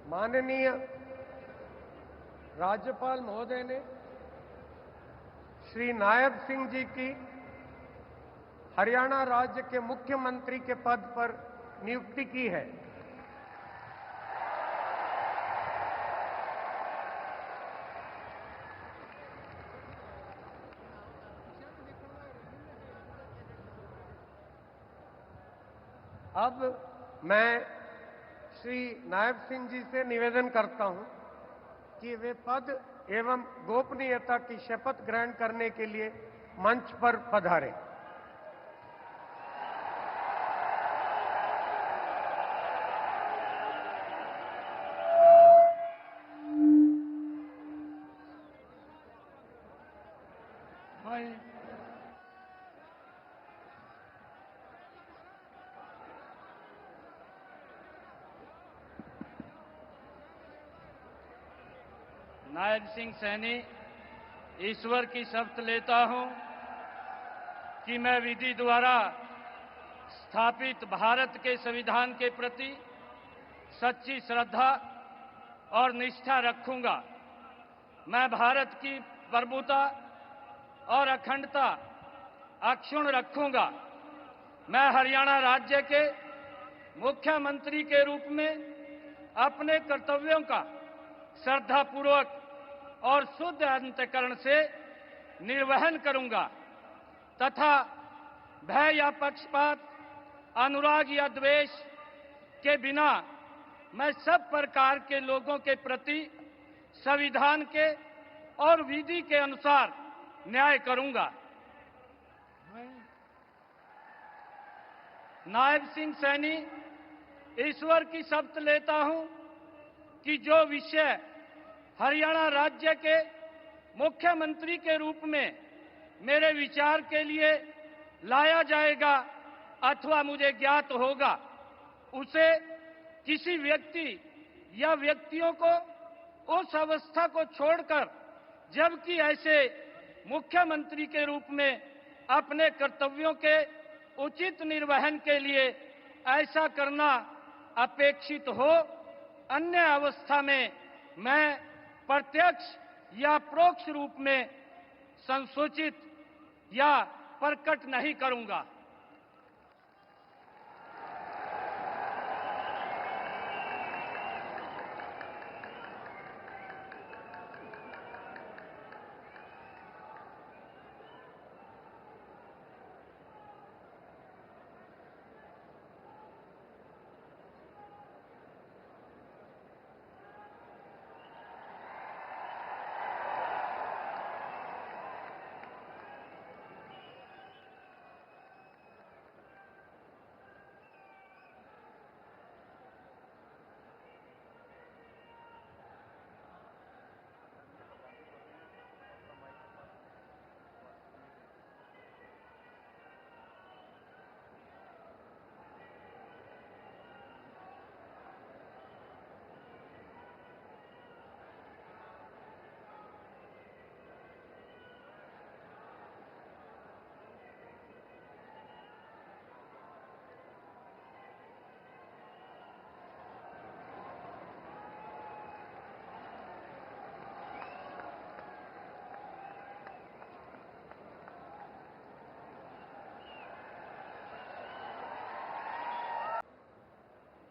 माननीय राज्यपाल महोदय ने श्री नायब सिंह जी की हरियाणा राज्य के मुख्यमंत्री के पद पर नियुक्ति की है। अब मैं श्री नायब सिंह जी से निवेदन करता हूं कि वे पद एवं गोपनीयता की शपथ ग्रहण करने के लिए मंच पर पधारें। नायब सिंह सैनी ईश्वर की शपथ लेता हूं कि मैं विधि द्वारा स्थापित भारत के संविधान के प्रति सच्ची श्रद्धा और निष्ठा रखूंगा। मैं भारत की प्रभुता और अखंडता अक्षुण्ण रखूंगा। मैं हरियाणा राज्य के मुख्यमंत्री के रूप में अपने कर्तव्यों का श्रद्धापूर्वक और शुद्ध अंतःकरण से निर्वहन करूंगा तथा भय या पक्षपात, अनुराग या द्वेष के बिना मैं सब प्रकार के लोगों के प्रति संविधान के और विधि के अनुसार न्याय करूंगा। नायब सिंह सैनी ईश्वर की शपथ लेता हूं कि जो विषय हरियाणा राज्य के मुख्यमंत्री के रूप में मेरे विचार के लिए लाया जाएगा अथवा मुझे ज्ञात होगा, उसे किसी व्यक्ति या व्यक्तियों को उस अवस्था को छोड़कर, जबकि ऐसे मुख्यमंत्री के रूप में अपने कर्तव्यों के उचित निर्वहन के लिए ऐसा करना अपेक्षित हो, अन्य अवस्था में मैं प्रत्यक्ष या परोक्ष रूप में संसूचित या प्रकट नहीं करूंगा।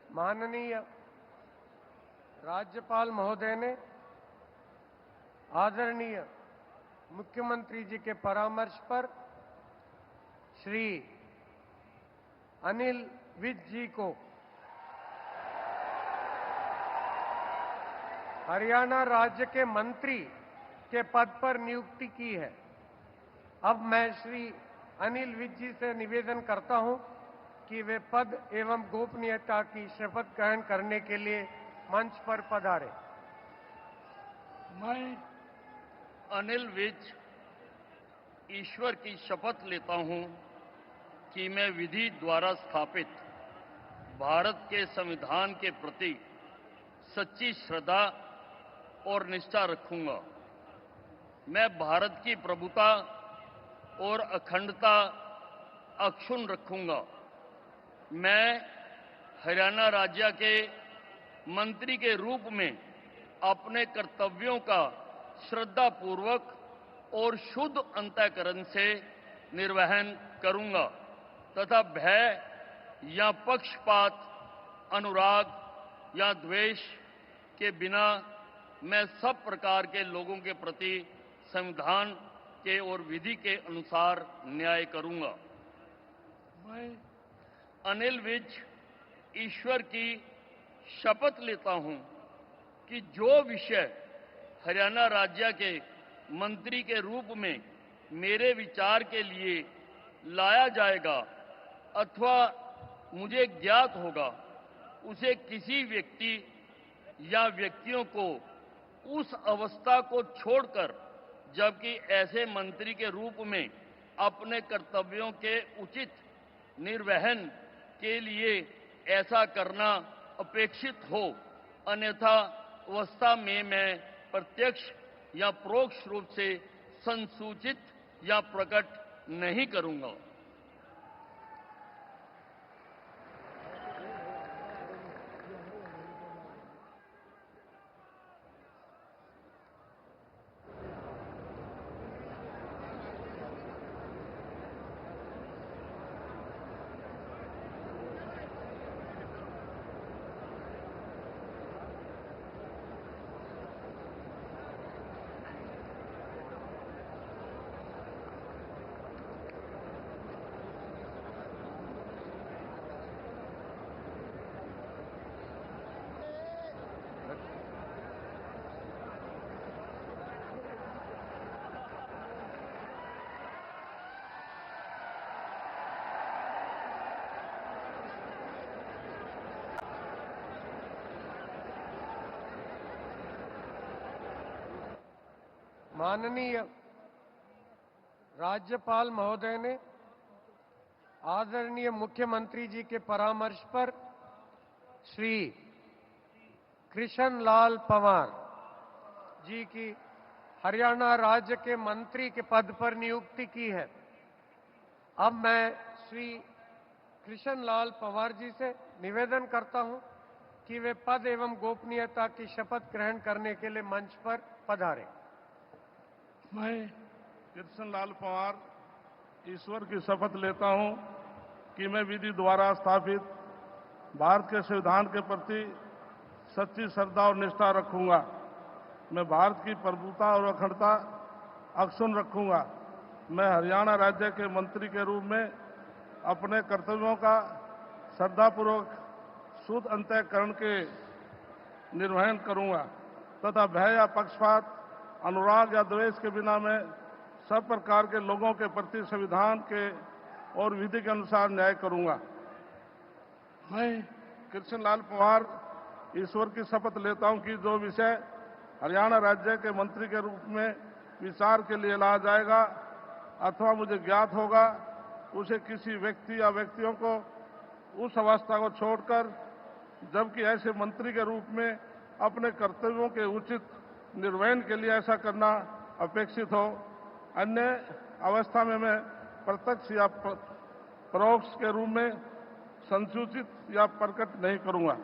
माननीय राज्यपाल महोदय ने आदरणीय मुख्यमंत्री जी के परामर्श पर श्री अनिल विज जी को हरियाणा राज्य के मंत्री के पद पर नियुक्ति की है। अब मैं श्री अनिल विज जी से निवेदन करता हूं कि वे पद एवं गोपनीयता की शपथ ग्रहण करने के लिए मंच पर पधारें। मैं अनिल विज ईश्वर की शपथ लेता हूं कि मैं विधि द्वारा स्थापित भारत के संविधान के प्रति सच्ची श्रद्धा और निष्ठा रखूंगा। मैं भारत की प्रभुता और अखंडता अक्षुण्ण रखूंगा। मैं हरियाणा राज्य के मंत्री के रूप में अपने कर्तव्यों का श्रद्धापूर्वक और शुद्ध अंतःकरण से निर्वहन करूंगा तथा भय या पक्षपात, अनुराग या द्वेष के बिना मैं सब प्रकार के लोगों के प्रति संविधान के और विधि के अनुसार न्याय करूंगा। मैं अनिल विज ईश्वर की शपथ लेता हूं कि जो विषय हरियाणा राज्य के मंत्री के रूप में मेरे विचार के लिए लाया जाएगा अथवा मुझे ज्ञात होगा, उसे किसी व्यक्ति या व्यक्तियों को उस अवस्था को छोड़कर, जबकि ऐसे मंत्री के रूप में अपने कर्तव्यों के उचित निर्वहन के लिए ऐसा करना अपेक्षित हो, अन्यथा अवस्था में मैं प्रत्यक्ष या परोक्ष रूप से संसूचित या प्रकट नहीं करूंगा। माननीय राज्यपाल महोदय ने आदरणीय मुख्यमंत्री जी के परामर्श पर श्री कृष्ण लाल पंवार जी की हरियाणा राज्य के मंत्री के पद पर नियुक्ति की है। अब मैं श्री कृष्ण लाल पंवार जी से निवेदन करता हूं कि वे पद एवं गोपनीयता की शपथ ग्रहण करने के लिए मंच पर पधारें। मैं कृष्ण लाल पंवार ईश्वर की शपथ लेता हूं कि मैं विधि द्वारा स्थापित भारत के संविधान के प्रति सच्ची श्रद्धा और निष्ठा रखूंगा। मैं भारत की प्रभुता और अखंडता अक्षुण्ण रखूंगा। मैं हरियाणा राज्य के मंत्री के रूप में अपने कर्तव्यों का श्रद्धापूर्वक शुद्ध अंतःकरण के निर्वहन करूंगा तथा भय या पक्षपात, अनुराग या द्वेष के बिना मैं सब प्रकार के लोगों के प्रति संविधान के और विधि के अनुसार न्याय करूंगा। मैं कृष्ण लाल पंवार ईश्वर की शपथ लेता हूं कि जो विषय हरियाणा राज्य के मंत्री के रूप में विचार के लिए लाया जाएगा अथवा मुझे ज्ञात होगा, उसे किसी व्यक्ति या व्यक्तियों को उस अवस्था को छोड़कर, जबकि ऐसे मंत्री के रूप में अपने कर्तव्यों के उचित निर्वहन के लिए ऐसा करना अपेक्षित हो, अन्य अवस्था में मैं प्रत्यक्ष या परोक्ष के रूप में संसूचित या प्रकट नहीं करूंगा।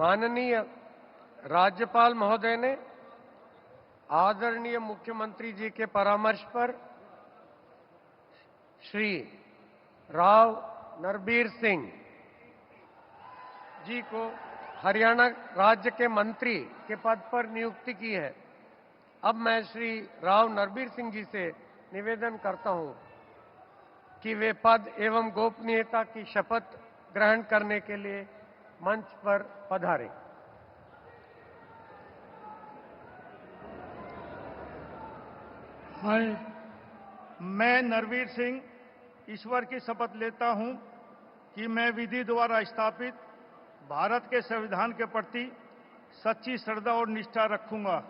माननीय राज्यपाल महोदय ने आदरणीय मुख्यमंत्री जी के परामर्श पर श्री राव नरबीर सिंह जी को हरियाणा राज्य के मंत्री के पद पर नियुक्ति की है। अब मैं श्री राव नरबीर सिंह जी से निवेदन करता हूं कि वे पद एवं गोपनीयता की शपथ ग्रहण करने के लिए मंच पर पधारें। मैं नरवीर सिंह ईश्वर की शपथ लेता हूं कि मैं विधि द्वारा स्थापित भारत के संविधान के प्रति सच्ची श्रद्धा और निष्ठा रखूंगा।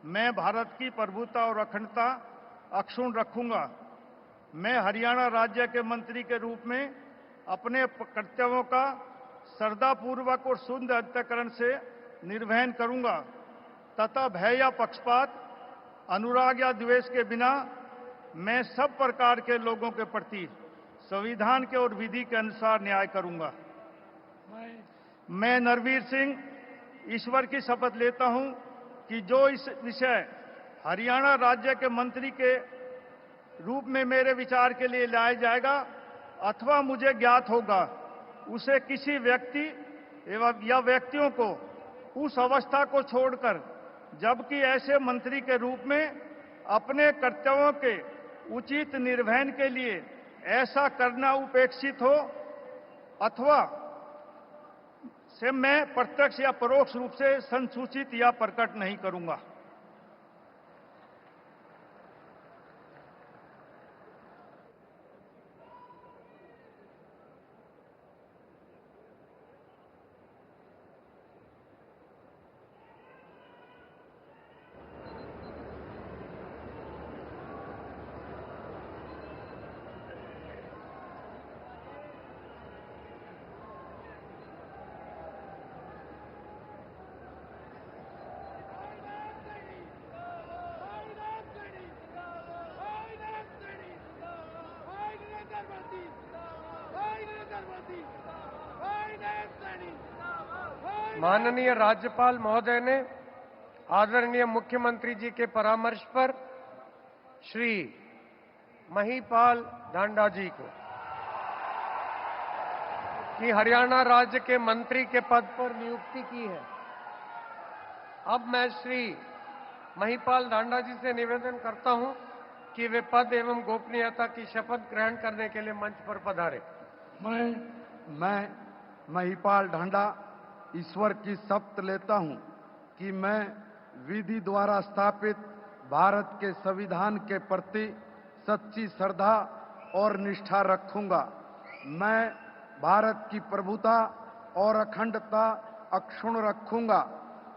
मैं भारत की प्रभुता और अखंडता अक्षुण्ण रखूंगा। मैं हरियाणा राज्य के मंत्री के रूप में अपने कर्तव्यों का श्रद्धापूर्वक और शुद्ध अंतःकरण से निर्वहन करूंगा तथा भय या पक्षपात, अनुराग या द्वेष के बिना मैं सब प्रकार के लोगों के प्रति संविधान के और विधि के अनुसार न्याय करूंगा। मैं नरवीर सिंह ईश्वर की शपथ लेता हूं कि जो इस विषय हरियाणा राज्य के मंत्री के रूप में मेरे विचार के लिए लाया जाएगा अथवा मुझे ज्ञात होगा, उसे किसी व्यक्ति एवं या व्यक्तियों को उस अवस्था को छोड़कर, जबकि ऐसे मंत्री के रूप में अपने कर्तव्यों के उचित निर्वहन के लिए ऐसा करना उपेक्षित हो अथवा से मैं प्रत्यक्ष या परोक्ष रूप से संसूचित या प्रकट नहीं करूंगा। माननीय राज्यपाल महोदय ने आदरणीय मुख्यमंत्री जी के परामर्श पर श्री महिपाल ढांडा जी को कि हरियाणा राज्य के मंत्री के पद पर नियुक्ति की है। अब मैं श्री महिपाल ढांडा जी से निवेदन करता हूं कि वे पद एवं गोपनीयता की शपथ ग्रहण करने के लिए मंच पर पधारे। मैं महिपाल ढांडा ईश्वर की शपथ लेता हूं कि मैं विधि द्वारा स्थापित भारत के संविधान के प्रति सच्ची श्रद्धा और निष्ठा रखूंगा। मैं भारत की प्रभुता और अखंडता अक्षुण्ण रखूंगा।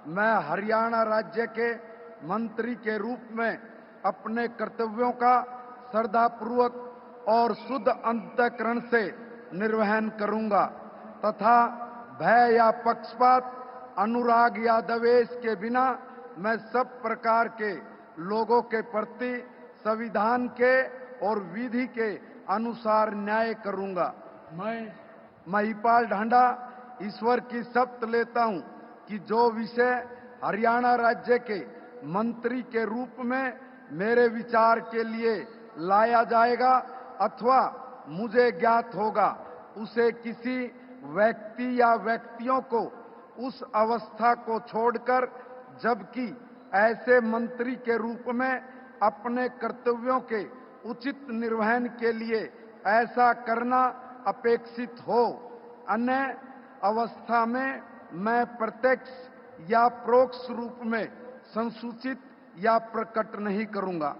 मैं हरियाणा राज्य के मंत्री के रूप में अपने कर्तव्यों का श्रद्धापूर्वक और शुद्ध अंतःकरण से निर्वहन करूंगा तथा भय या पक्षपात, अनुराग या द्वेष के बिना मैं सब प्रकार के लोगों के प्रति संविधान के और विधि के अनुसार न्याय करूंगा। मैं महिपाल ढांडा ईश्वर की शपथ लेता हूं कि जो विषय हरियाणा राज्य के मंत्री के रूप में मेरे विचार के लिए लाया जाएगा अथवा मुझे ज्ञात होगा, उसे किसी व्यक्ति या व्यक्तियों को उस अवस्था को छोड़कर, जबकि ऐसे मंत्री के रूप में अपने कर्तव्यों के उचित निर्वहन के लिए ऐसा करना अपेक्षित हो, अन्य अवस्था में मैं प्रत्यक्ष या परोक्ष रूप में संसूचित या प्रकट नहीं करूंगा।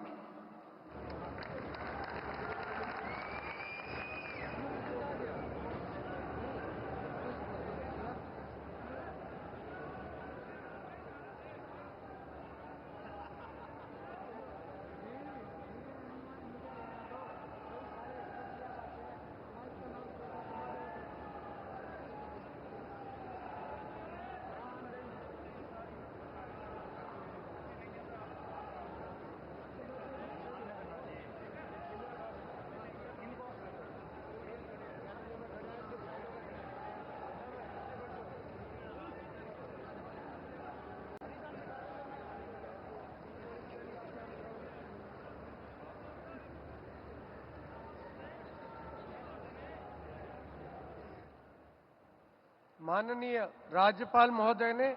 माननीय राज्यपाल महोदय ने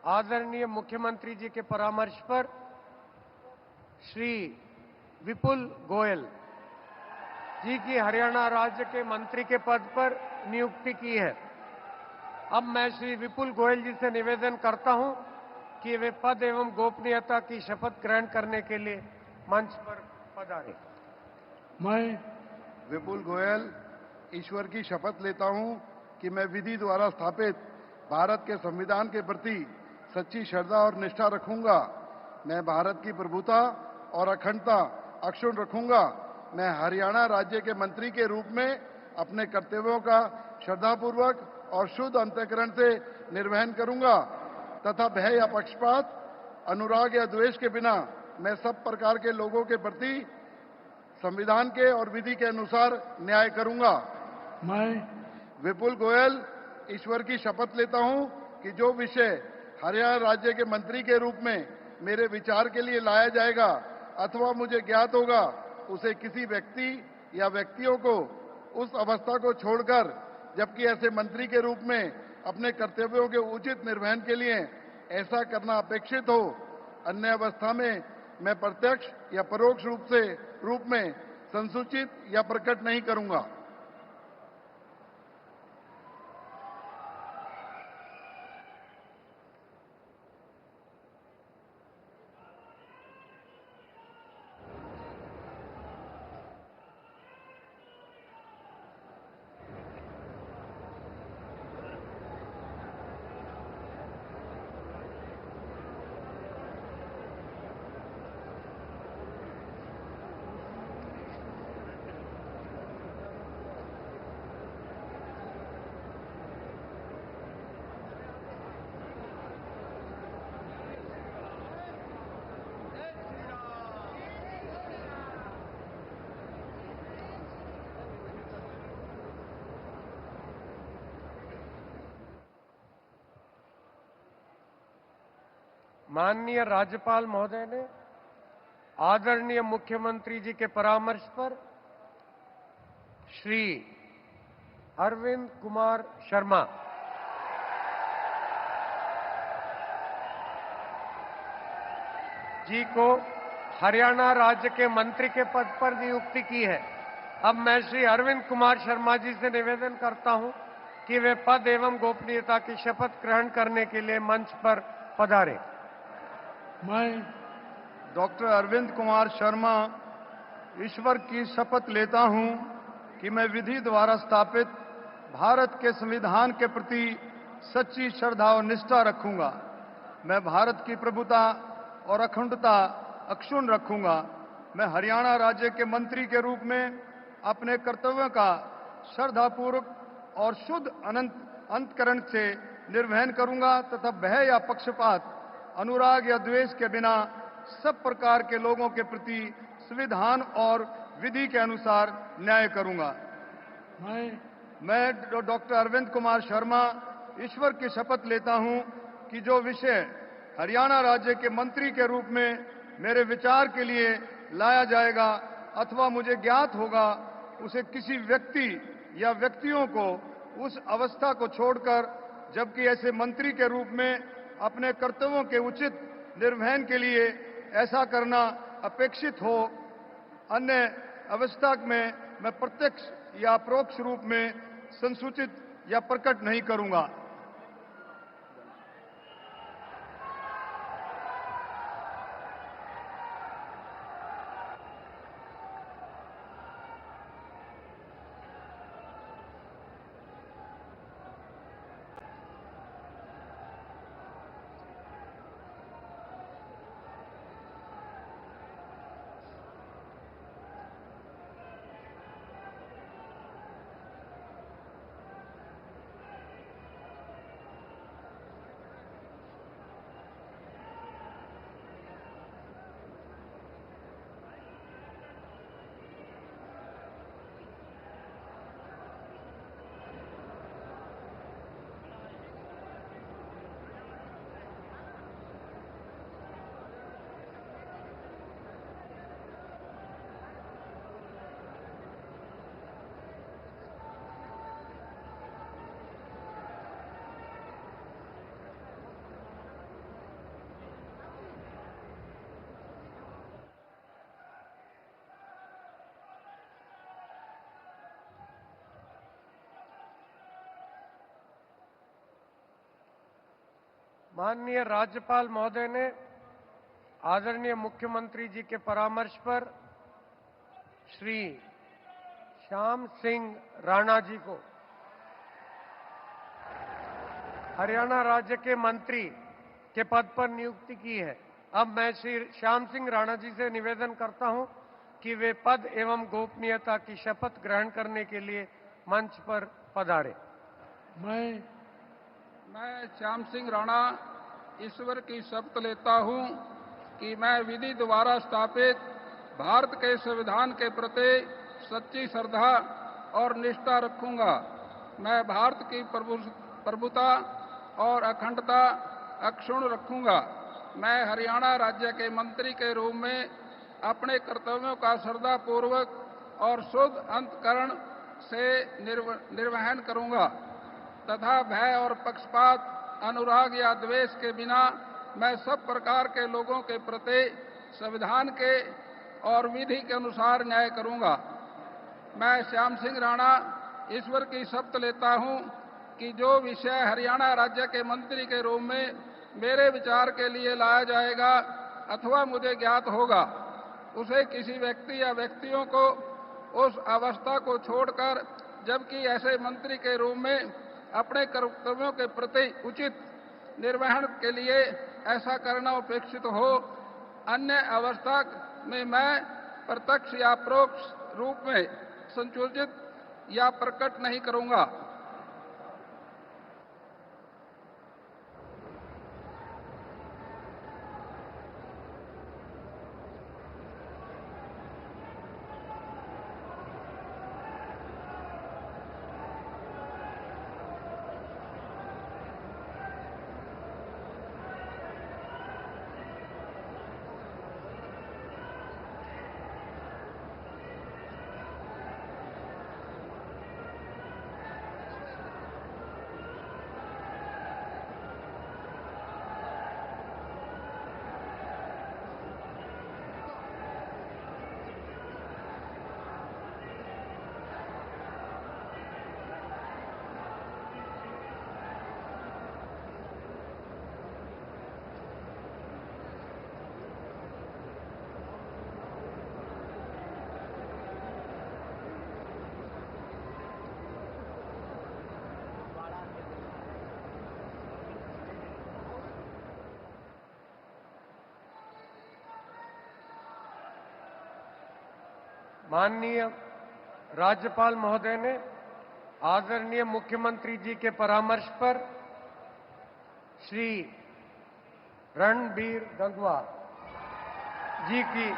आदरणीय मुख्यमंत्री जी के परामर्श पर श्री विपुल गोयल जी की हरियाणा राज्य के मंत्री के पद पर नियुक्ति की है। अब मैं श्री विपुल गोयल जी से निवेदन करता हूं कि वे पद एवं गोपनीयता की शपथ ग्रहण करने के लिए मंच पर पधारें। मैं विपुल गोयल ईश्वर की शपथ लेता हूं कि मैं विधि द्वारा स्थापित भारत के संविधान के प्रति सच्ची श्रद्धा और निष्ठा रखूंगा। मैं भारत की प्रभुता और अखंडता अक्षुण्ण रखूंगा। मैं हरियाणा राज्य के मंत्री के रूप में अपने कर्तव्यों का श्रद्धापूर्वक और शुद्ध अंतःकरण से निर्वहन करूंगा तथा भय या पक्षपात, अनुराग या द्वेष के बिना मैं सब प्रकार के लोगों के प्रति संविधान के और विधि के अनुसार न्याय करूंगा। मैं विपुल गोयल ईश्वर की शपथ लेता हूं कि जो विषय हरियाणा राज्य के मंत्री के रूप में मेरे विचार के लिए लाया जाएगा अथवा मुझे ज्ञात होगा, उसे किसी व्यक्ति या व्यक्तियों को उस अवस्था को छोड़कर, जबकि ऐसे मंत्री के रूप में अपने कर्तव्यों के उचित निर्वहन के लिए ऐसा करना अपेक्षित हो, अन्य अवस्था में मैं प्रत्यक्ष या परोक्ष रूप में संसूचित या प्रकट नहीं करूंगा। माननीय राज्यपाल महोदय ने आदरणीय मुख्यमंत्री जी के परामर्श पर श्री अरविंद कुमार शर्मा जी को हरियाणा राज्य के मंत्री के पद पर नियुक्ति की है। अब मैं श्री अरविंद कुमार शर्मा जी से निवेदन करता हूं कि वे पद एवं गोपनीयता की शपथ ग्रहण करने के लिए मंच पर पधारें। मैं डॉक्टर अरविंद कुमार शर्मा ईश्वर की शपथ लेता हूं कि मैं विधि द्वारा स्थापित भारत के संविधान के प्रति सच्ची श्रद्धा और निष्ठा रखूंगा। मैं भारत की प्रभुता और अखंडता अक्षुण्ण रखूंगा। मैं हरियाणा राज्य के मंत्री के रूप में अपने कर्तव्यों का श्रद्धापूर्वक और शुद्ध अंतःकरण से निर्वहन करूंगा तथा भय या पक्षपात, अनुराग या द्वेष के बिना सब प्रकार के लोगों के प्रति संविधान और विधि के अनुसार न्याय करूंगा। मैं डॉक्टर अरविंद कुमार शर्मा ईश्वर की शपथ लेता हूं कि जो विषय हरियाणा राज्य के मंत्री के रूप में मेरे विचार के लिए लाया जाएगा अथवा मुझे ज्ञात होगा, उसे किसी व्यक्ति या व्यक्तियों को उस अवस्था को छोड़कर, जबकि ऐसे मंत्री के रूप में अपने कर्तव्यों के उचित निर्वहन के लिए ऐसा करना अपेक्षित हो, अन्य अवस्था में मैं प्रत्यक्ष या परोक्ष रूप में संसूचित या प्रकट नहीं करूंगा। माननीय राज्यपाल महोदय ने आदरणीय मुख्यमंत्री जी के परामर्श पर श्री श्याम सिंह राणा जी को हरियाणा राज्य के मंत्री के पद पर नियुक्ति की है। अब मैं श्री श्याम सिंह राणा जी से निवेदन करता हूं कि वे पद एवं गोपनीयता की शपथ ग्रहण करने के लिए मंच पर पधारे। मैं श्याम सिंह राणा ईश्वर की शपथ लेता हूं कि मैं विधि द्वारा स्थापित भारत के संविधान के प्रति सच्ची श्रद्धा और निष्ठा रखूंगा। मैं भारत की प्रभुता और अखंडता अक्षुण्ण रखूंगा। मैं हरियाणा राज्य के मंत्री के रूप में अपने कर्तव्यों का श्रद्धापूर्वक और शुद्ध अंतःकरण से निर्वहन करूंगा तथा भय और पक्षपात, अनुराग या द्वेष के बिना मैं सब प्रकार के लोगों के प्रति संविधान के और विधि के अनुसार न्याय करूंगा। मैं श्याम सिंह राणा ईश्वर की शपथ लेता हूं कि जो विषय हरियाणा राज्य के मंत्री के रूप में मेरे विचार के लिए लाया जाएगा अथवा मुझे ज्ञात होगा, उसे किसी व्यक्ति या व्यक्तियों को उस अवस्था को छोड़कर, जबकि ऐसे मंत्री के रूप में अपने कर्तव्यों के प्रति उचित निर्वहन के लिए ऐसा करना अपेक्षित हो, अन्य अवस्था में मैं प्रत्यक्ष या परोक्ष रूप में संशोधित या प्रकट नहीं करूंगा। माननीय राज्यपाल महोदय ने आदरणीय मुख्यमंत्री जी के परामर्श पर श्री रणबीर गंगवा जी की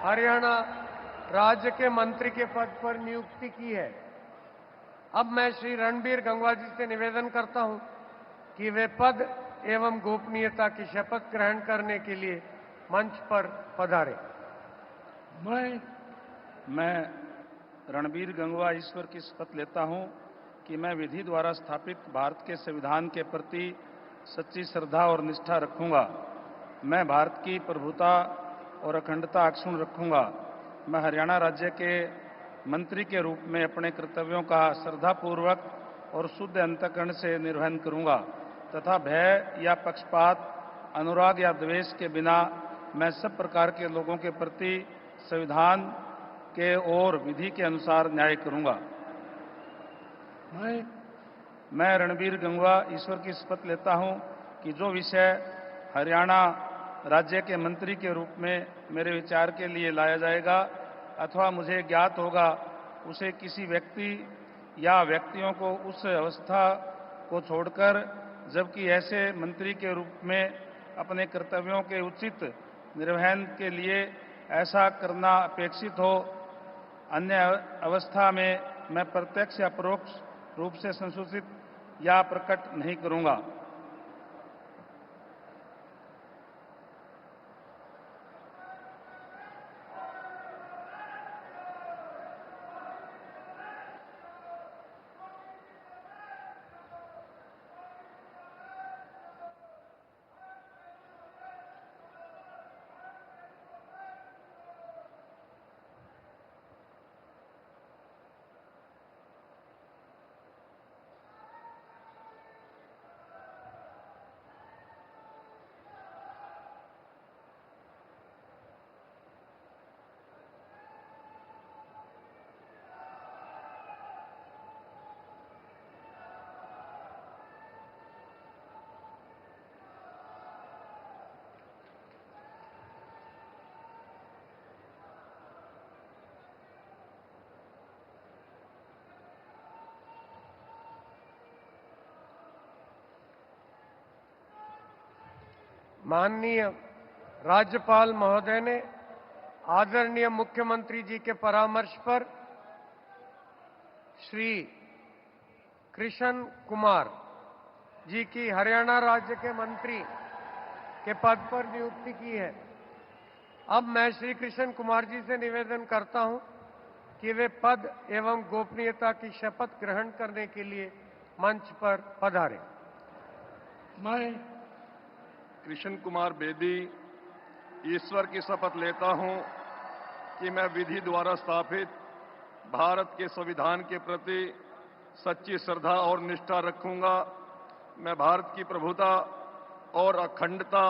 हरियाणा राज्य के मंत्री के पद पर नियुक्ति की है। अब मैं श्री रणबीर गंगवा जी से निवेदन करता हूं कि वे पद एवं गोपनीयता की शपथ ग्रहण करने के लिए मंच पर पधारे। मैं रणबीर गंगवा ईश्वर की शपथ लेता हूं कि मैं विधि द्वारा स्थापित भारत के संविधान के प्रति सच्ची श्रद्धा और निष्ठा रखूंगा। मैं भारत की प्रभुता और अखंडता अक्षुण्ण रखूंगा। मैं हरियाणा राज्य के मंत्री के रूप में अपने कर्तव्यों का श्रद्धापूर्वक और शुद्ध अंतःकरण से निर्वहन करूंगा तथा भय या पक्षपात, अनुराग या द्वेष के बिना मैं सब प्रकार के लोगों के प्रति संविधान के और विधि के अनुसार न्याय करूंगा। मैं रणबीर गंगवा ईश्वर की शपथ लेता हूं कि जो विषय हरियाणा राज्य के मंत्री के रूप में मेरे विचार के लिए लाया जाएगा अथवा मुझे ज्ञात होगा, उसे किसी व्यक्ति या व्यक्तियों को उस अवस्था को छोड़कर, जबकि ऐसे मंत्री के रूप में अपने कर्तव्यों के उचित निर्वहन के लिए ऐसा करना अपेक्षित हो, अन्य अवस्था में मैं प्रत्यक्ष या परोक्ष रूप से संशोधित या प्रकट नहीं करूंगा। माननीय राज्यपाल महोदय ने आदरणीय मुख्यमंत्री जी के परामर्श पर श्री कृष्ण कुमार जी की हरियाणा राज्य के मंत्री के पद पर नियुक्ति की है। अब मैं श्री कृष्ण कुमार जी से निवेदन करता हूं कि वे पद एवं गोपनीयता की शपथ ग्रहण करने के लिए मंच पर पधारें। मैं कृष्ण कुमार बेदी ईश्वर की शपथ लेता हूं कि मैं विधि द्वारा स्थापित भारत के संविधान के प्रति सच्ची श्रद्धा और निष्ठा रखूंगा। मैं भारत की प्रभुता और अखंडता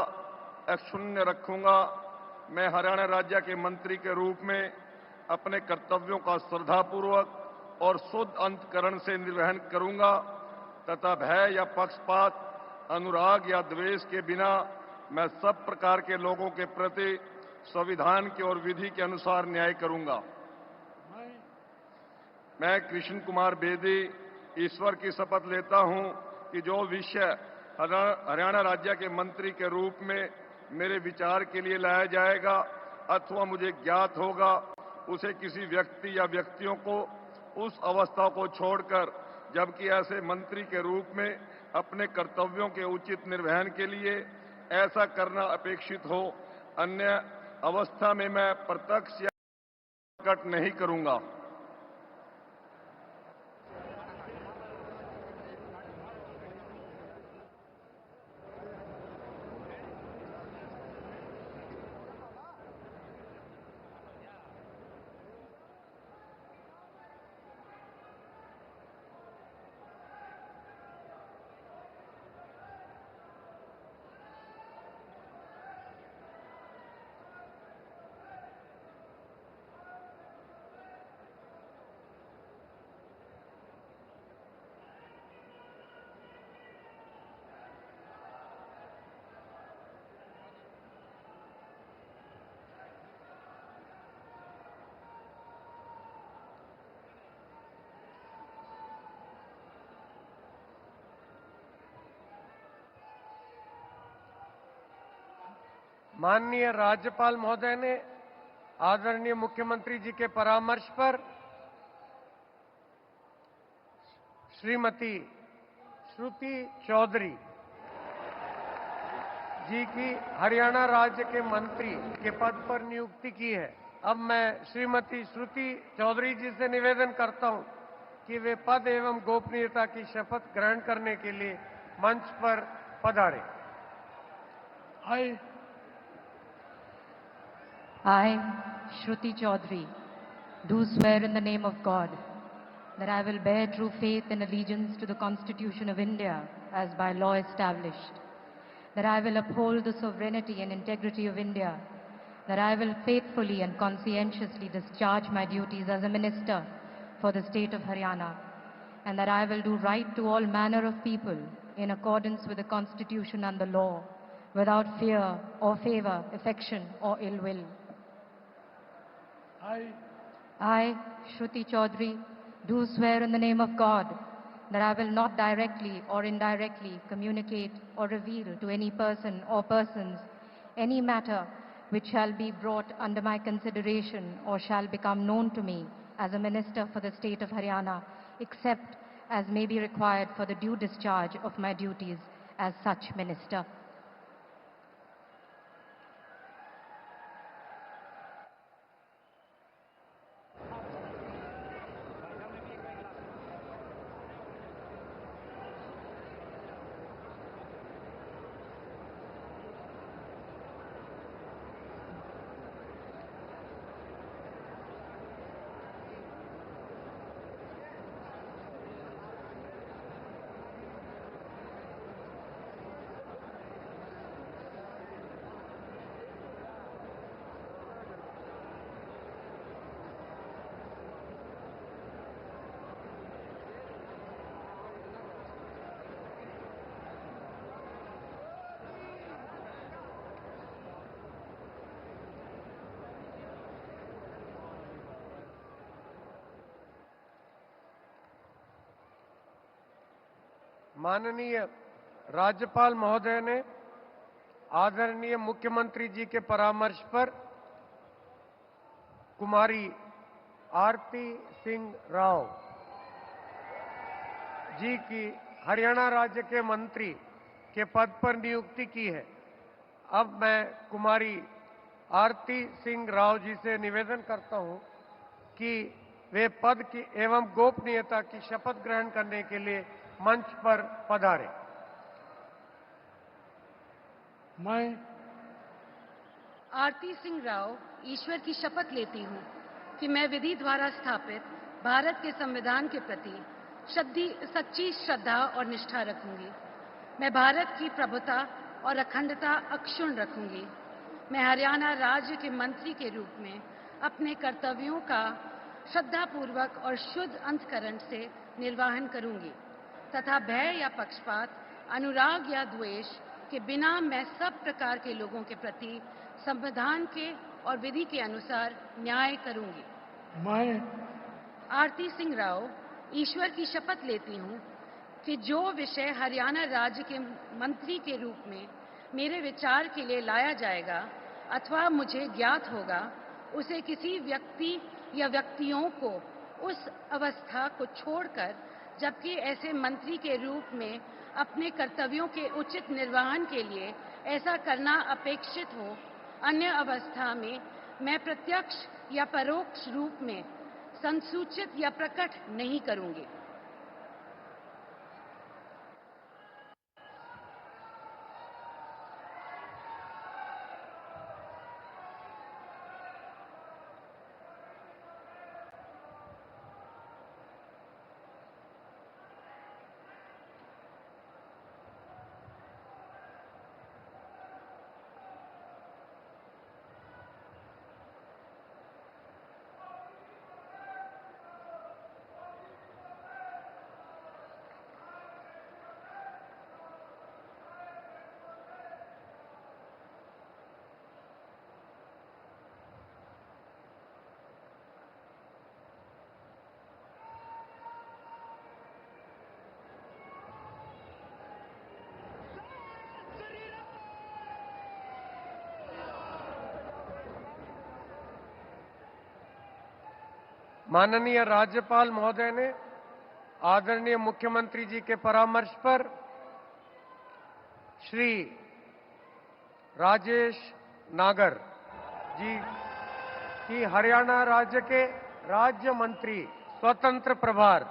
अक्षुण्ण रखूंगा। मैं हरियाणा राज्य के मंत्री के रूप में अपने कर्तव्यों का श्रद्धापूर्वक और शुद्ध अंतःकरण से निर्वहन करूंगा तथा भय या पक्षपात, अनुराग या द्वेष के बिना मैं सब प्रकार के लोगों के प्रति संविधान के और विधि के अनुसार न्याय करूंगा। मैं कृष्ण कुमार बेदी ईश्वर की शपथ लेता हूं कि जो विषय हरियाणा राज्य के मंत्री के रूप में मेरे विचार के लिए लाया जाएगा अथवा मुझे ज्ञात होगा, उसे किसी व्यक्ति या व्यक्तियों को उस अवस्था को छोड़कर जबकि ऐसे मंत्री के रूप में अपने कर्तव्यों के उचित निर्वहन के लिए ऐसा करना अपेक्षित हो, अन्य अवस्था में मैं प्रत्यक्ष या प्रकट नहीं करूंगा। माननीय राज्यपाल महोदय ने आदरणीय मुख्यमंत्री जी के परामर्श पर श्रीमती श्रुति चौधरी जी की हरियाणा राज्य के मंत्री के पद पर नियुक्ति की है। अब मैं श्रीमती श्रुति चौधरी जी से निवेदन करता हूं कि वे पद एवं गोपनीयता की शपथ ग्रहण करने के लिए मंच पर पधारें। I, Shruti Chaudhary, do swear in the name of God that I will bear true faith and allegiance to the Constitution of India as by law established, that I will uphold the sovereignty and integrity of India, that I will faithfully and conscientiously discharge my duties as a minister for the state of Haryana, and that I will do right to all manner of people in accordance with the Constitution and the law, without fear or favor, affection or ill will. I, Shruti Chaudhary, do swear in the name of God that I will not directly or indirectly communicate or reveal to any person or persons any matter which shall be brought under my consideration or shall become known to me as a minister for the state of Haryana, except as may be required for the due discharge of my duties as such minister. माननीय राज्यपाल महोदय ने आदरणीय मुख्यमंत्री जी के परामर्श पर कुमारी आरती सिंह राव जी की हरियाणा राज्य के मंत्री के पद पर नियुक्ति की है। अब मैं कुमारी आरती सिंह राव जी से निवेदन करता हूं कि वे पद की एवं गोपनीयता की शपथ ग्रहण करने के लिए मंच पर पधारें। मैं आरती सिंह राव ईश्वर की शपथ लेती हूँ कि मैं विधि द्वारा स्थापित भारत के संविधान के प्रति सच्ची श्रद्धा और निष्ठा रखूंगी। मैं भारत की प्रभुता और अखंडता अक्षुण्ण रखूंगी। मैं हरियाणा राज्य के मंत्री के रूप में अपने कर्तव्यों का श्रद्धापूर्वक और शुद्ध अंतःकरण से निर्वहन करूंगी तथा भय या पक्षपात, अनुराग या द्वेष के बिना मैं सब प्रकार के लोगों के प्रति संविधान के और विधि के अनुसार न्याय करूंगी। मैं आरती सिंह राव ईश्वर की शपथ लेती हूँ कि जो विषय हरियाणा राज्य के मंत्री के रूप में मेरे विचार के लिए लाया जाएगा अथवा मुझे ज्ञात होगा, उसे किसी व्यक्ति या व्यक्तियों को उस अवस्था को छोड़कर, जबकि ऐसे मंत्री के रूप में अपने कर्तव्यों के उचित निर्वहन के लिए ऐसा करना अपेक्षित हो, अन्य अवस्था में मैं प्रत्यक्ष या परोक्ष रूप में संसूचित या प्रकट नहीं करूंगी। माननीय राज्यपाल महोदय ने आदरणीय मुख्यमंत्री जी के परामर्श पर श्री राजेश नागर जी की हरियाणा राज्य के राज्य मंत्री स्वतंत्र प्रभार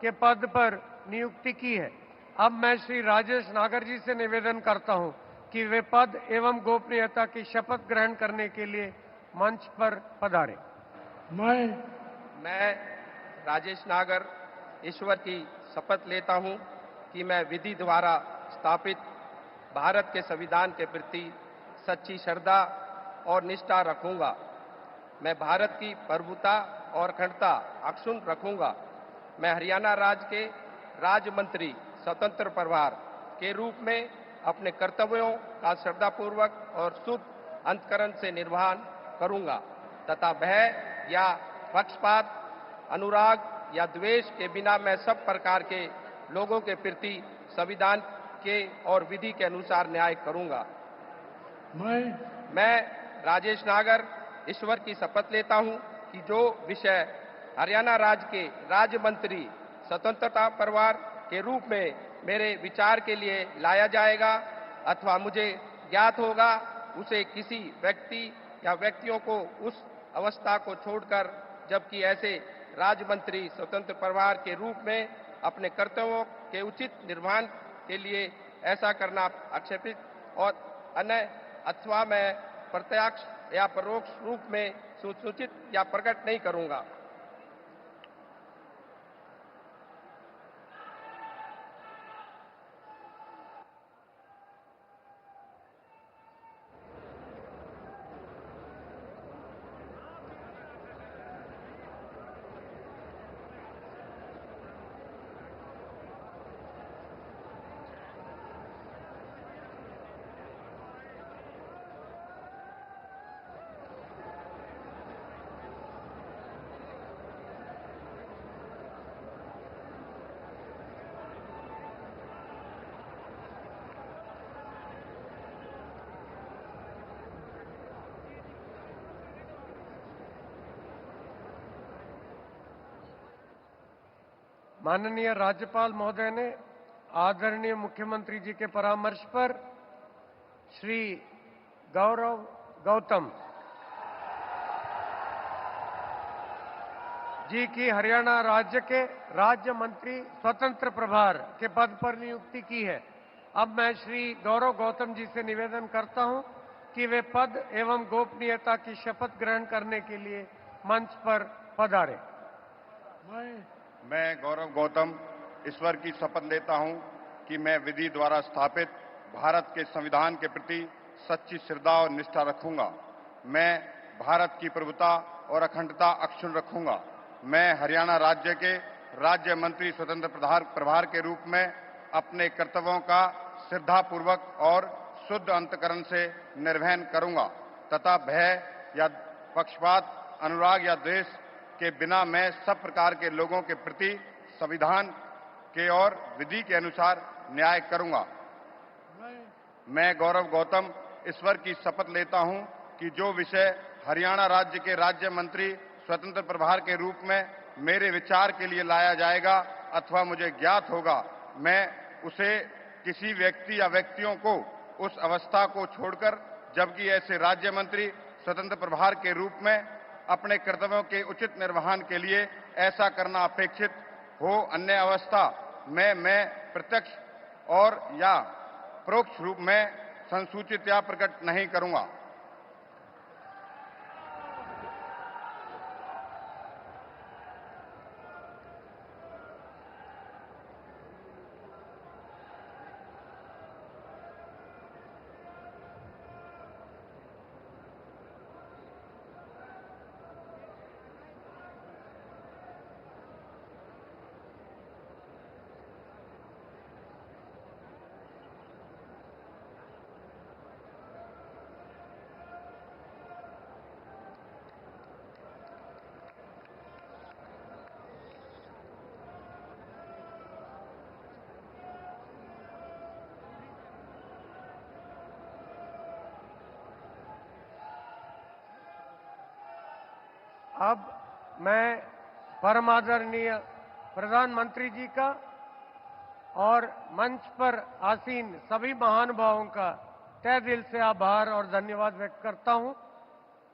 के पद पर नियुक्ति की है। अब मैं श्री राजेश नागर जी से निवेदन करता हूं कि वे पद एवं गोपनीयता की शपथ ग्रहण करने के लिए मंच पर पधारें। मैं राजेश नागर ईश्वर की शपथ लेता हूं कि मैं विधि द्वारा स्थापित भारत के संविधान के प्रति सच्ची श्रद्धा और निष्ठा रखूंगा। मैं भारत की प्रभुता और अखंडता अक्षुण्ण रखूंगा। मैं हरियाणा राज्य के राज्य मंत्री स्वतंत्र प्रभार के रूप में अपने कर्तव्यों का श्रद्धापूर्वक और शुद्ध अंतःकरण से निर्वहन करूंगा तथा भय या पक्षपात, अनुराग या द्वेष के बिना मैं सब प्रकार के लोगों के प्रति संविधान के और विधि के अनुसार न्याय करूंगा। मैं राजेश नागर ईश्वर की शपथ लेता हूं कि जो विषय हरियाणा राज्य के राज्य मंत्री स्वतंत्रता परिवार के रूप में मेरे विचार के लिए लाया जाएगा अथवा मुझे ज्ञात होगा, उसे किसी व्यक्ति या व्यक्तियों को उस अवस्था को छोड़कर, जबकि ऐसे राज्य मंत्री स्वतंत्र परिवार के रूप में अपने कर्तव्यों के उचित निर्वहन के लिए ऐसा करना आक्षेपित और अन्य अथवा मैं प्रत्यक्ष या परोक्ष रूप में सूचित या प्रकट नहीं करूंगा। माननीय राज्यपाल महोदय ने आदरणीय मुख्यमंत्री जी के परामर्श पर श्री गौरव गौतम जी की हरियाणा राज्य के राज्य मंत्री स्वतंत्र प्रभार के पद पर नियुक्ति की है। अब मैं श्री गौरव गौतम जी से निवेदन करता हूं कि वे पद एवं गोपनीयता की शपथ ग्रहण करने के लिए मंच पर पधारें। मैं गौरव गौतम ईश्वर की शपथ लेता हूं कि मैं विधि द्वारा स्थापित भारत के संविधान के प्रति सच्ची श्रद्धा और निष्ठा रखूंगा। मैं भारत की प्रभुता और अखंडता अक्षुण्ण रखूंगा। मैं हरियाणा राज्य के राज्य मंत्री स्वतंत्र प्रभार के रूप में अपने कर्तव्यों का श्रद्धापूर्वक और शुद्ध अंतकरण से निर्वहन करूंगा तथा भय या पक्षपात, अनुराग या द्वेष के बिना मैं सब प्रकार के लोगों के प्रति संविधान के और विधि के अनुसार न्याय करूंगा। मैं गौरव गौतम ईश्वर की शपथ लेता हूं कि जो विषय हरियाणा राज्य के राज्य मंत्री स्वतंत्र प्रभार के रूप में मेरे विचार के लिए लाया जाएगा अथवा मुझे ज्ञात होगा, मैं उसे किसी व्यक्ति या व्यक्तियों को उस अवस्था को छोड़कर, जबकि ऐसे राज्य मंत्री स्वतंत्र प्रभार के रूप में अपने कर्तव्यों के उचित निर्वहन के लिए ऐसा करना अपेक्षित हो, अन्य अवस्था में मैं प्रत्यक्ष और या परोक्ष रूप में संसूचित या प्रकट नहीं करूंगा। अब मैं परम आदरणीय प्रधानमंत्री जी का और मंच पर आसीन सभी महानुभावों का तहे दिल से आभार और धन्यवाद व्यक्त करता हूं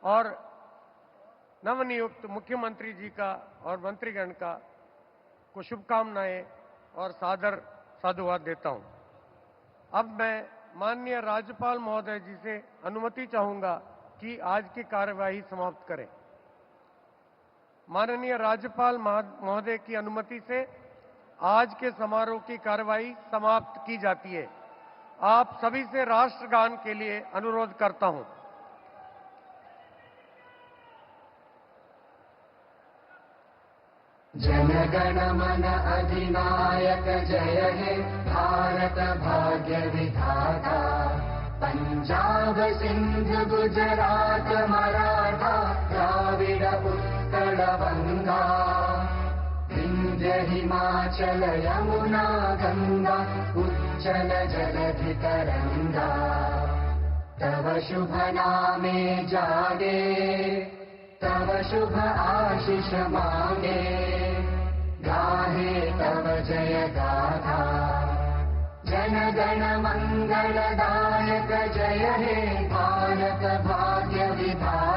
और नवनियुक्त मुख्यमंत्री जी का और मंत्रीगण का को शुभकामनाएं और सादर साधुवाद देता हूं। अब मैं माननीय राज्यपाल महोदय जी से अनुमति चाहूंगा कि आज की कार्यवाही समाप्त करें। माननीय राज्यपाल महोदय की अनुमति से आज के समारोह की कार्यवाही समाप्त की जाती है। आप सभी से राष्ट्रगान के लिए अनुरोध करता हूं। जनगण मन अधिनायक जय हे भारत भाग्य विधाता, पंजाब सिंध गुजरात मराठा द्राविड़ उत्कल गंगा, विंध्य हिमाचल यमुना गंगा उच्चल जलधि तरंगा, तव शुभ नामे जागे तव शुभ आशीष मांगे, गाहे तव जय गाथा, जन गण मंगलदायक जय हे भारत भाग्य विधाता।